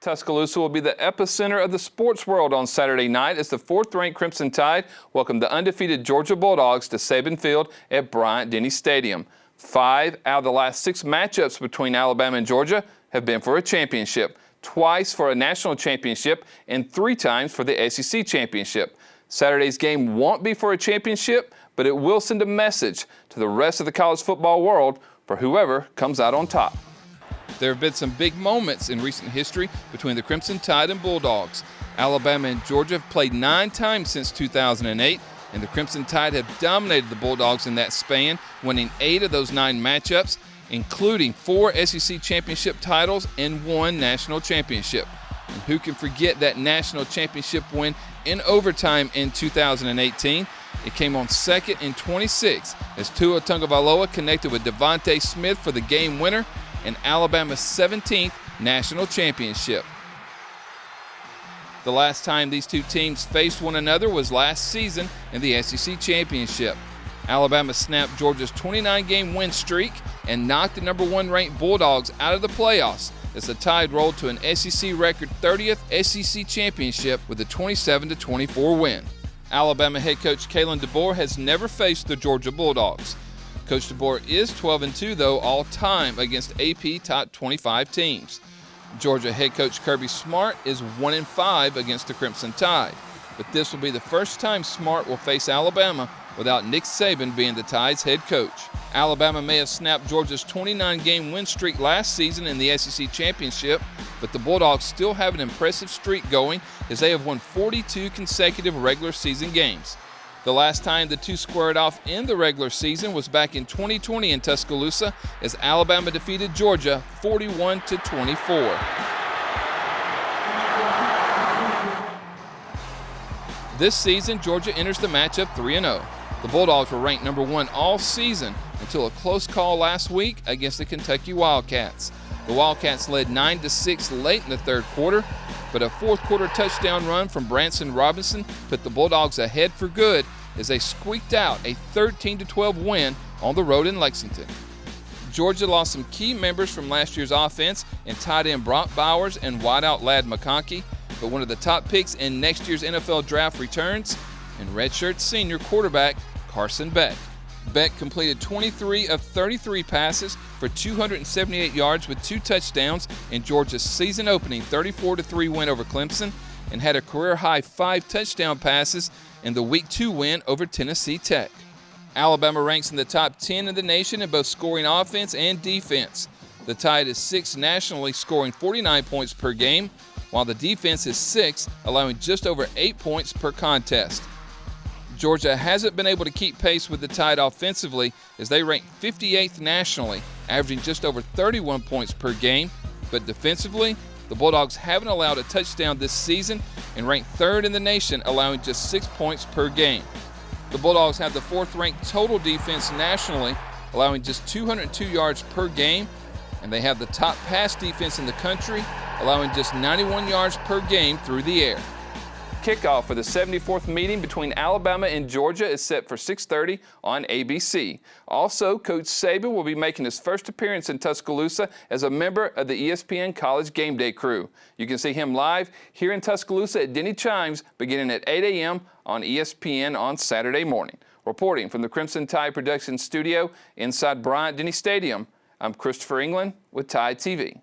Tuscaloosa will be the epicenter of the sports world on Saturday night as the fourth-ranked Crimson Tide welcome the undefeated Georgia Bulldogs to Saban Field at Bryant-Denny Stadium. 5 out of the last 6 matchups between Alabama and Georgia have been for a championship, twice for a national championship, and 3 times for the SEC championship. Saturday's game won't be for a championship, but it will send a message to the rest of the college football world for whoever comes out on top. There have been some big moments in recent history between the Crimson Tide and Bulldogs. Alabama and Georgia have played 9 times since 2008, and the Crimson Tide have dominated the Bulldogs in that span, winning 8 of those 9 matchups, including 4 SEC championship titles and 1 national championship. And who can forget that national championship win in overtime in 2018? It came on 2nd and 26 as Tua Tagovailoa connected with Devontae Smith for the game winner and Alabama's 17th national championship. The last time these two teams faced one another was last season in the SEC championship. Alabama snapped Georgia's 29-game win streak and knocked the number 1 ranked Bulldogs out of the playoffs as the Tide rolled to an SEC record 30th SEC championship with a 27-24 win. Alabama head coach Kalen DeBoer has never faced the Georgia Bulldogs. Coach DeBoer is 12-2 though all-time against AP top 25 teams. Georgia head coach Kirby Smart is 1-5 against the Crimson Tide, but this will be the first time Smart will face Alabama without Nick Saban being the Tide's head coach. Alabama may have snapped Georgia's 29-game win streak last season in the SEC championship, but the Bulldogs still have an impressive streak going as they have won 42 consecutive regular season games. The last time the two squared off in the regular season was back in 2020 in Tuscaloosa as Alabama defeated Georgia 41-24. This season, Georgia enters the matchup 3-0. The Bulldogs were ranked number 1 all season until a close call last week against the Kentucky Wildcats. The Wildcats led 9-6 late in the third quarter, but a fourth-quarter touchdown run from Branson Robinson put the Bulldogs ahead for good as they squeaked out a 13-12 win on the road in Lexington. Georgia lost some key members from last year's offense in tight end Brock Bowers and wideout Ladd McConkey, but one of the top picks in next year's NFL draft returns, and redshirt senior quarterback Carson Beck. Beck completed 23 of 33 passes for 278 yards with 2 touchdowns in Georgia's season-opening 34-3 win over Clemson and had a career-high 5 touchdown passes in the Week 2 win over Tennessee Tech. Alabama ranks in the top 10 in the nation in both scoring offense and defense. The Tide is 6th nationally, scoring 49 points per game, while the defense is 6th, allowing just over 8 points per contest. Georgia hasn't been able to keep pace with the Tide offensively as they rank 58th nationally, averaging just over 31 points per game. But defensively, the Bulldogs haven't allowed a touchdown this season and rank 3rd in the nation, allowing just 6 points per game. The Bulldogs have the 4th-ranked total defense nationally, allowing just 202 yards per game, and they have the top pass defense in the country, allowing just 91 yards per game through the air. Kickoff for the 74th meeting between Alabama and Georgia is set for 6:30 on ABC. Also, Coach Saban will be making his first appearance in Tuscaloosa as a member of the ESPN College Game Day crew. You can see him live here in Tuscaloosa at Denny Chimes beginning at 8 a.m. on ESPN on Saturday morning. Reporting from the Crimson Tide Production Studio inside Bryant-Denny Stadium, I'm Christopher England with Tide TV.